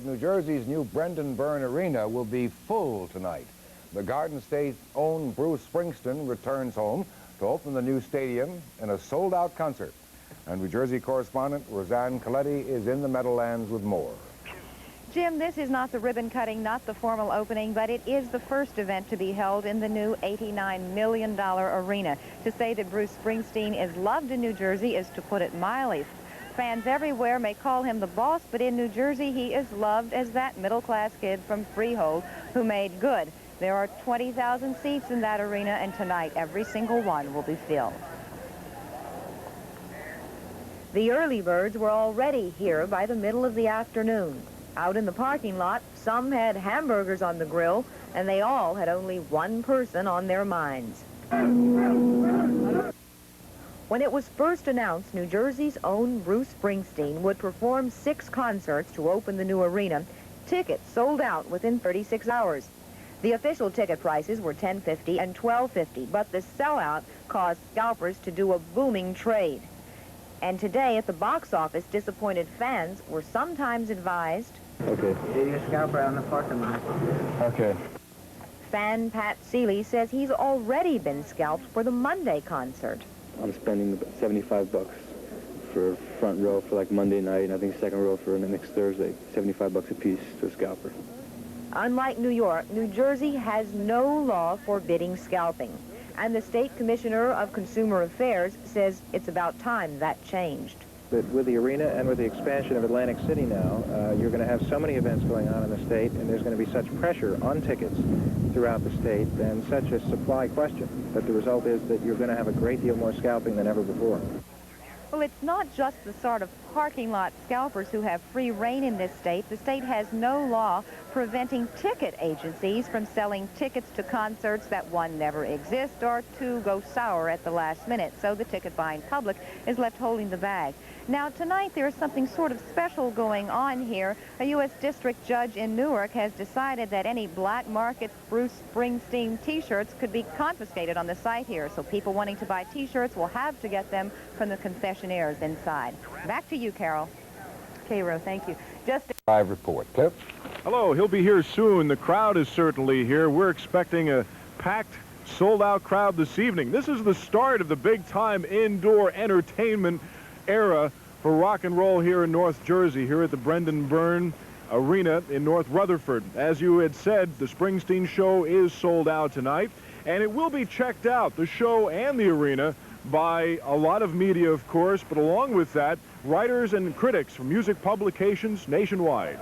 New Jersey's new Byrne Arena will be full tonight. The Garden State's own Bruce Springsteen returns home to open the new stadium in a sold-out concert. And New Jersey correspondent Roseanne Coletti is in the Meadowlands with more. Jim, this is not the ribbon cutting, not the formal opening, but it is the first event to be held in the new $89 million arena. To say that Bruce Springsteen is loved in New Jersey is to put it mildly. Fans everywhere may call him the boss, but in New Jersey he is loved as that middle-class kid from Freehold who made good. There are 20,000 seats in that arena, and tonight every single one will be filled. The early birds were already here by the middle of the afternoon. Out in the parking lot, some had hamburgers on the grill, and they all had only one person on their minds. When it was first announced New Jersey's own Bruce Springsteen would perform 6 concerts to open the new arena, tickets sold out within 36 hours. The official ticket prices were $10.50 and $12.50, but the sellout caused scalpers to do a booming trade. And today at the box office, disappointed fans were sometimes advised, okay, do your scalper out in the parking lot. Okay. Fan Pat Seeley says he's already been scalped for the Monday concert. I'm spending $75 for front row for like Monday night, and I think second row for the next Thursday. $75 a piece to a scalper. Unlike New York, New Jersey has no law forbidding scalping. And the State Commissioner of Consumer Affairs says it's about time that changed. But with the arena and with the expansion of Atlantic City now, you're going to have so many events going on in the state, and there's going to be such pressure on tickets throughout the state and such a supply question that the result is that you're going to have a great deal more scalping than ever before. Well, it's not just the sort of parking lot scalpers who have free rein in this state. The state has no law preventing ticket agencies from selling tickets to concerts that, one, never exist, or two, go sour at the last minute. So the ticket-buying public is left holding the bag. Now, tonight there is something sort of special going on here. A U.S. district judge in Newark has decided that any black market Bruce Springsteen T-shirts could be confiscated on the site here. So people wanting to buy T-shirts will have to get them from the concessionaires inside. Back to you, Carol. Cairo, thank you. Just a Live report. Cliff? Hello, he'll be here soon. The crowd is certainly here. We're expecting a packed, sold-out crowd this evening. This is the start of the big-time indoor entertainment era for rock and roll here in North Jersey, here at the Byrne Arena in North Rutherford. As you had said, the Springsteen show is sold out tonight, and it will be checked out, the show and the arena, by a lot of media, of course, but along with that, writers and critics from music publications nationwide.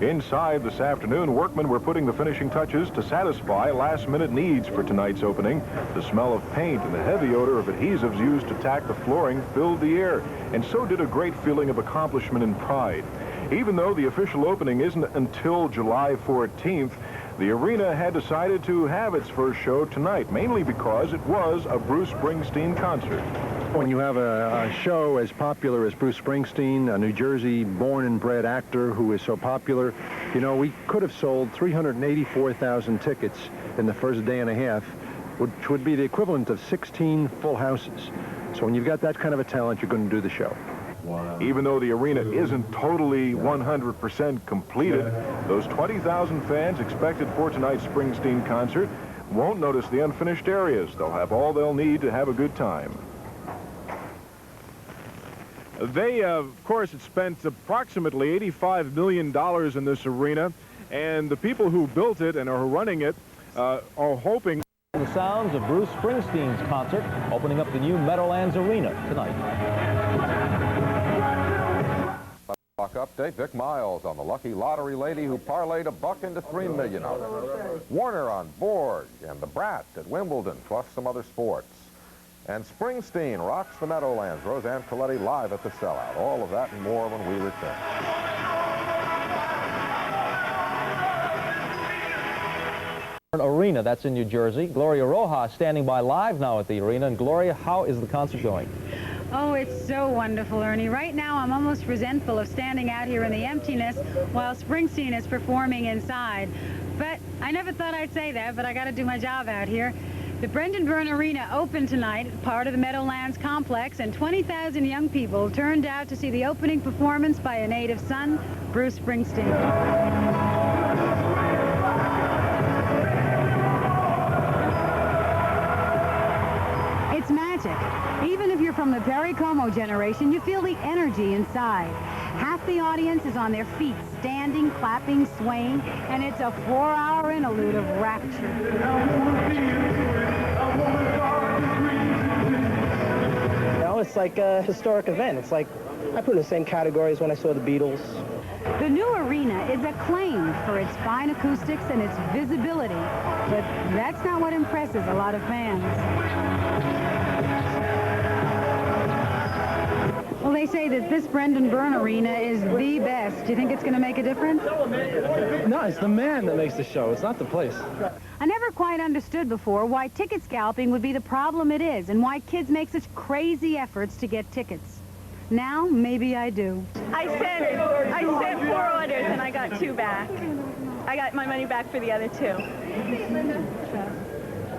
Inside this afternoon, workmen were putting the finishing touches to satisfy last-minute needs for tonight's opening. The smell of paint and the heavy odor of adhesives used to tack the flooring filled the air, and so did a great feeling of accomplishment and pride. Even though the official opening isn't until July 14th, the arena had decided to have its first show tonight, mainly because it was a Bruce Springsteen concert. When you have a show as popular as Bruce Springsteen, a New Jersey born and bred actor who is so popular, you know, we could have sold 384,000 tickets in the first day and a half, which would be the equivalent of 16 full houses. So when you've got that kind of a talent, you're going to do the show. Wow. Even though the arena isn't totally 100% completed, those 20,000 fans expected for tonight's Springsteen concert won't notice the unfinished areas. They'll have all they'll need to have a good time. They, of course, had spent approximately $85 million in this arena, and the people who built it and are running it are hoping. The sounds of Bruce Springsteen's concert opening up the new Meadowlands Arena tonight. Update, Vic Miles on the lucky lottery lady who parlayed a buck into $3 million. Warner on board, and the Brat at Wimbledon, plus some other sports. And Springsteen rocks the Meadowlands. Roseanne Coletti live at the sellout. All of that and more when we return. Arena, that's in New Jersey. Gloria Rojas standing by live now at the arena. And Gloria, how is the concert going? Oh, it's so wonderful, Ernie. Right now, I'm almost resentful of standing out here in the emptiness while Springsteen is performing inside. But I never thought I'd say that, but I got to do my job out here. The Byrne Arena opened tonight, part of the Meadowlands complex, and 20,000 young people turned out to see the opening performance by a native son, Bruce Springsteen. It's magic. Even if you're from the Perry Como generation, you feel the energy inside. Half the audience is on their feet, standing, clapping, swaying, and it's a 4-hour interlude of rapture. It's like a historic event. It's like, I put it in the same category as when I saw the Beatles. The new arena is acclaimed for its fine acoustics and its visibility, but that's not what impresses a lot of fans. Well, they say that this Byrne Arena is the best. Do you think it's going to make a difference? No, it's the man that makes the show. It's not the place. I never quite understood before why ticket scalping would be the problem it is and why kids make such crazy efforts to get tickets. Now, maybe I do. I sent 4 orders and I got 2 back. I got my money back for the other 2.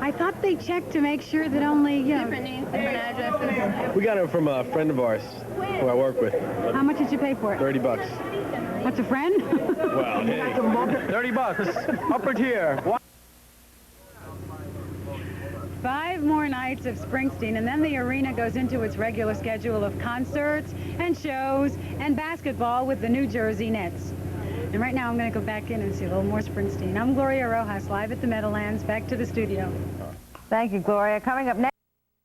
I thought they checked to make sure that only, Different names, different addresses. We got it from a friend of ours who I work with. How much did you pay for it? $30. What's a friend? Well, hey. $30. Upward here. 5 more nights of Springsteen, and then the arena goes into its regular schedule of concerts and shows and basketball with the New Jersey Nets. And right now I'm going to go back in and see a little more Springsteen. I'm Gloria Rojas, live at the Meadowlands. Back to the studio. Thank you, Gloria. Coming up next.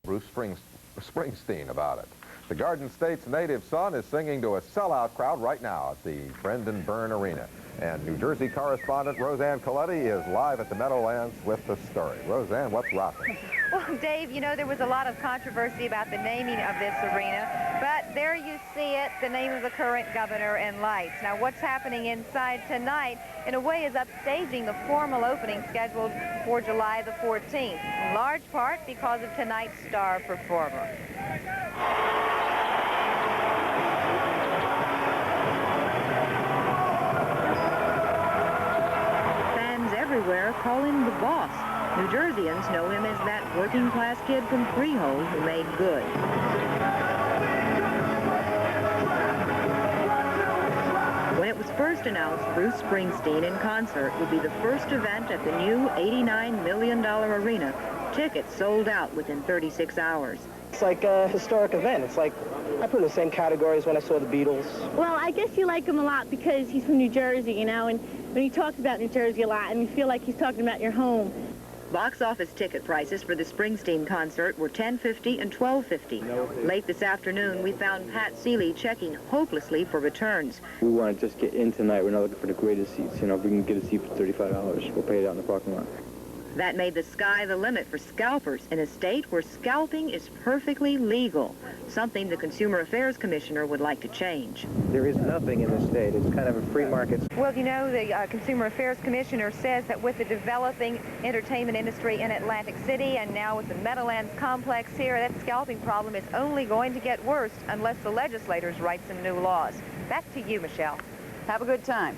Bruce Springsteen about it. The Garden State's native son is singing to a sellout crowd right now at the Byrne Arena. And New Jersey correspondent Roseanne Coletti is live at the Meadowlands with the story. Roseanne, what's rocking? Well, Dave, you know, there was a lot of controversy about the naming of this arena, but there you see it, the name of the current governor in lights. Now, what's happening inside tonight, in a way, is upstaging the formal opening scheduled for July the 14th, in large part because of tonight's star performer. Everywhere call him the boss. New Jerseyans know him as that working-class kid from Freehold who made good. When it was first announced Bruce Springsteen in concert would be the first event at the new $89 million arena, tickets sold out within 36 hours. It's like a historic event. It's like, I put it in the same category as when I saw the Beatles. Well, I guess you like him a lot because he's from New Jersey, you know, and when he talks about New Jersey a lot, and you feel like he's talking about your home. Box office ticket prices for the Springsteen concert were $10.50 and $12.50. Late this afternoon, we found Pat Seeley checking hopelessly for returns. We want to just get in tonight. We're not looking for the greatest seats. You know, if we can get a seat for $35, we'll pay it out in the parking lot. That made the sky the limit for scalpers in a state where scalping is perfectly legal, something the Consumer Affairs Commissioner would like to change. There is nothing in this state. It's kind of a free market. Well, you know, the Consumer Affairs Commissioner says that with the developing entertainment industry in Atlantic City and now with the Meadowlands complex here, that scalping problem is only going to get worse unless the legislators write some new laws. Back to you, Michelle. Have a good time.